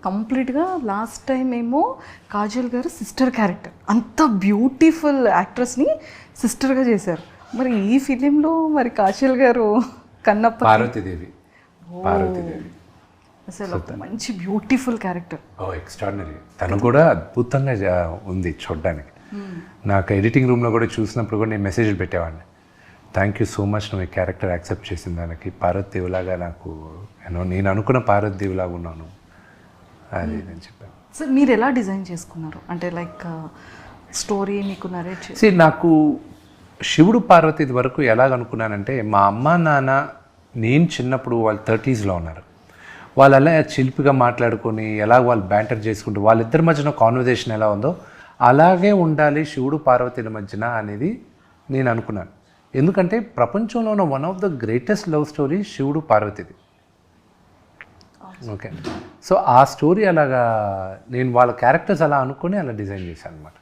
కంప్లీట్గా last time ఏమో కాజల్ గారు సిస్టర్ క్యారెక్టర్, అంత బ్యూటిఫుల్ యాక్ట్రెస్ని సిస్టర్గా చేశారు. మరి ఈ ఫిలింలో మరి కాజల్ గారు కన్నప్ప పార్వతీదేవి అసలు ఒక మంచి బ్యూటిఫుల్ క్యారెక్టర్. ఎక్స్ట్రాడినరీ. తను కూడా అద్భుతంగా ఉంది చూడడానికి. నాకు ఎడిటింగ్ రూమ్లో కూడా చూసినప్పుడు కూడా నేను మెసేజ్లు పెట్టేవాడిని, థ్యాంక్ యూ సో మచ్ నువ్వు ఈ క్యారెక్టర్ యాక్సెప్ట్ చేసిన దానికి. పార్వతీదేవిలాగా నాకు నేను అనుకున్న పార్వతీదేవిలాగా ఉన్నాను అది నేను చెప్పాను. సో మీరు ఎలా డిజైన్ చేసుకున్నారు అంటే లైక్ స్టోరీ మీకు నరేట్ చేసి? నాకు శివుడు పార్వతి వరకు ఎలాగ అనుకున్నానంటే, మా అమ్మ నాన్న నేను చిన్నప్పుడు వాళ్ళు 30s ఉన్నారు, వాళ్ళు అలా చిలిపిగా మాట్లాడుకొని ఎలా వాళ్ళు బ్యాంటర్ చేసుకుంటూ వాళ్ళిద్దరి మధ్యన కాన్వర్జేషన్ ఎలా ఉందో అలాగే ఉండాలి శివుడు పార్వతీల మధ్యన అనేది నేను అనుకున్నాను. ఎందుకంటే ప్రపంచంలో ఉన్న one of the greatest love story శివుడు పార్వతిది. ఓకే, సో ఆ స్టోరీ అలాగా నేను వాళ్ళ క్యారెక్టర్స్ అలా అనుకొని అలా డిజైన్ చేశాను అనమాట.